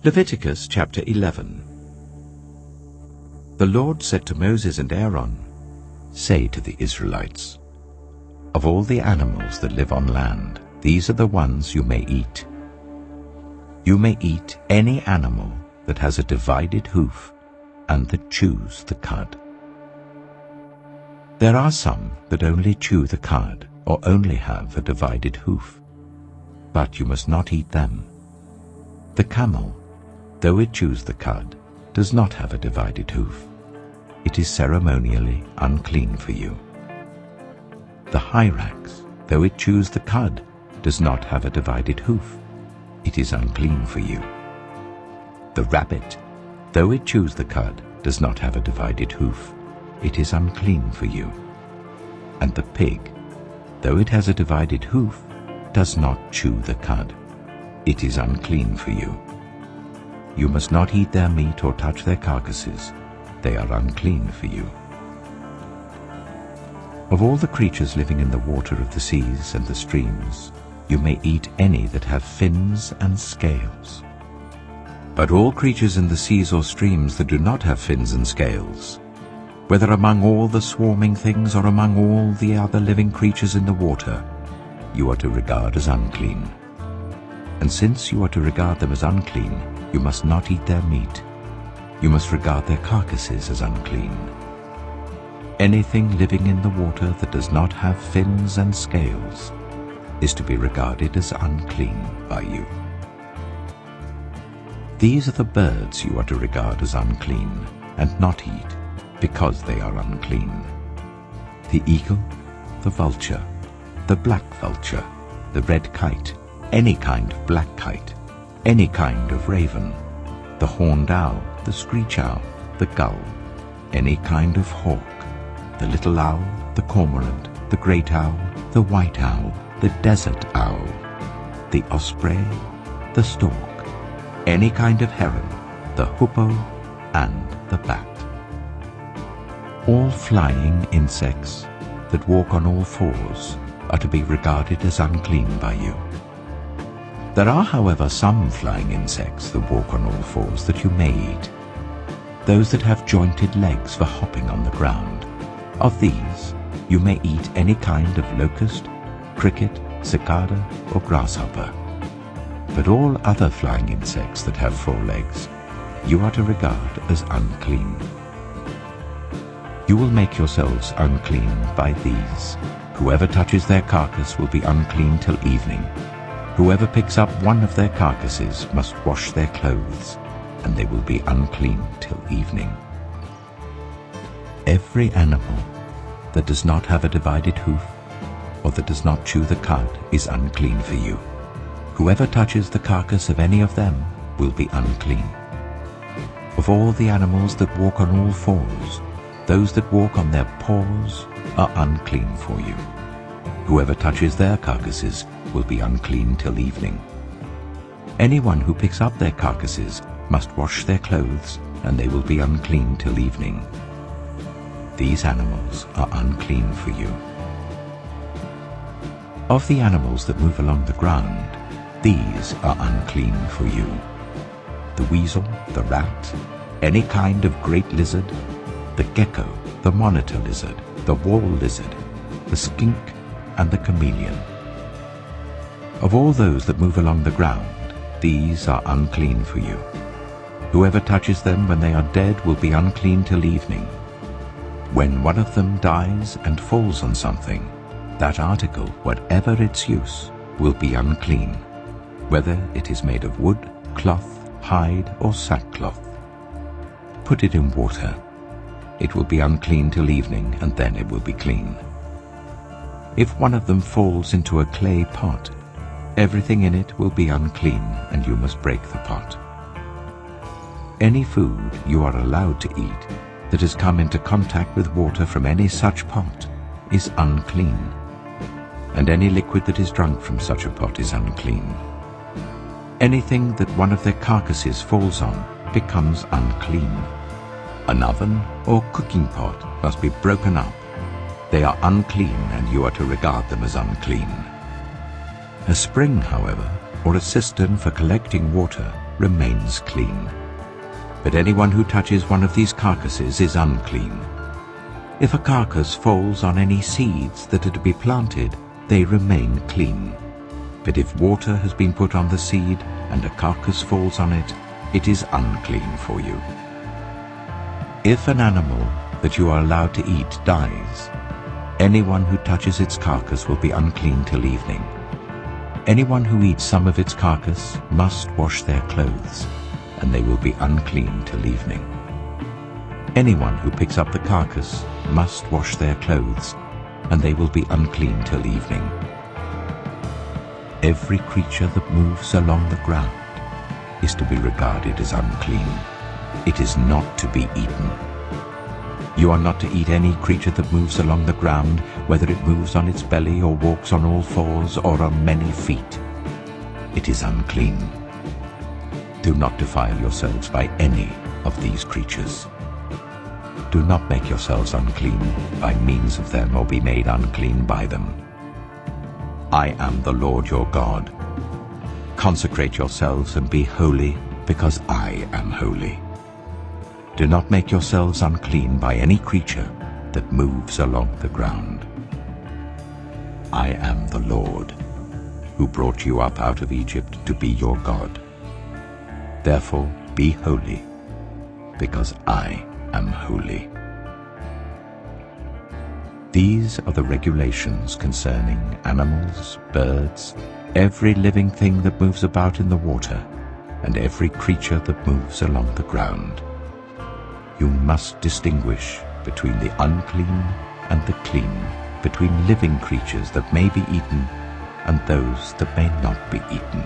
Leviticus chapter 11. The Lord said to Moses and Aaron, "Say to the Israelites, of all the animals that live on land, these are the ones you may eat. You may eat any animal that has a divided hoof and that chews the cud. There are some that only chew the cud or only have a divided hoof, but you must not eat them. The camel, though it chews the cud, does not have a divided hoof. It is ceremonially unclean for you. The hyrax, though it chews the cud, does not have a divided hoof. It is unclean for you. The rabbit, though it chews the cud, does not have a divided hoof. It is unclean for you. And the pig, though it has a divided hoof, does not chew the cud. It is unclean for you. You must not eat their meat or touch their carcasses. They are unclean for you. Of all the creatures living in the water of the seas and the streams, you may eat any that have fins and scales. But all creatures in the seas or streams that do not have fins and scales, whether among all the swarming things or among all the other living creatures in the water, you are to regard as unclean. And since you are to regard them as unclean, you must not eat their meat. You must regard their carcasses as unclean. Anything living in the water that does not have fins and scales is to be regarded as unclean by you. These are the birds you are to regard as unclean and not eat, because they are unclean: the eagle, the vulture, the black vulture, the red kite, any kind of black kite, any kind of raven, the horned owl, the screech owl, the gull, any kind of hawk, the little owl, the cormorant, the great owl, the white owl, the desert owl, the osprey, the stork, any kind of heron, the hoopoe, and the bat. All flying insects that walk on all fours are to be regarded as unclean by you. There are, however, some flying insects that walk on all fours that you may eat, those that have jointed legs for hopping on the ground. Of these, you may eat any kind of locust, cricket, cicada, or grasshopper. But all other flying insects that have 4 legs, you are to regard as unclean. You will make yourselves unclean by these. Whoever touches their carcass will be unclean till evening. Whoever picks up one of their carcasses must wash their clothes, and they will be unclean till evening. Every animal that does not have a divided hoof, or that does not chew the cud, is unclean for you. Whoever touches the carcass of any of them will be unclean. Of all the animals that walk on all fours, those that walk on their paws are unclean for you. Whoever touches their carcasses will be unclean till evening. Anyone who picks up their carcasses must wash their clothes, and they will be unclean till evening. These animals are unclean for you. Of the animals that move along the ground, these are unclean for you: the weasel, the rat, any kind of great lizard, the gecko, the monitor lizard, the wall lizard, the skink, and the chameleon. Of all those that move along the ground, these are unclean for you. Whoever touches them when they are dead will be unclean till evening. When one of them dies and falls on something, that article, whatever its use, will be unclean, whether it is made of wood, cloth, hide, or sackcloth. Put it in water. It will be unclean till evening, and then it will be clean. If one of them falls into a clay pot, everything in it will be unclean, and you must break the pot. Any food you are allowed to eat that has come into contact with water from any such pot is unclean, and any liquid that is drunk from such a pot is unclean. Anything that one of their carcasses falls on becomes unclean. An oven or cooking pot must be broken up. They are unclean, and you are to regard them as unclean. A spring, however, or a cistern for collecting water, remains clean. But anyone who touches one of these carcasses is unclean. If a carcass falls on any seeds that are to be planted, they remain clean. But if water has been put on the seed and a carcass falls on it, it is unclean for you. If an animal that you are allowed to eat dies, anyone who touches its carcass will be unclean till evening. Anyone who eats some of its carcass must wash their clothes, and they will be unclean till evening. Anyone who picks up the carcass must wash their clothes, and they will be unclean till evening. Every creature that moves along the ground is to be regarded as unclean. It is not to be eaten. You are not to eat any creature that moves along the ground, whether it moves on its belly or walks on all fours or on many feet. It is unclean. Do not defile yourselves by any of these creatures. Do not make yourselves unclean by means of them or be made unclean by them. I am the Lord your God. Consecrate yourselves and be holy, because I am holy. Do not make yourselves unclean by any creature that moves along the ground. I am the Lord, who brought you up out of Egypt to be your God. Therefore be holy, because I am holy. These are the regulations concerning animals, birds, every living thing that moves about in the water, and every creature that moves along the ground. You must distinguish between the unclean and the clean, between living creatures that may be eaten and those that may not be eaten.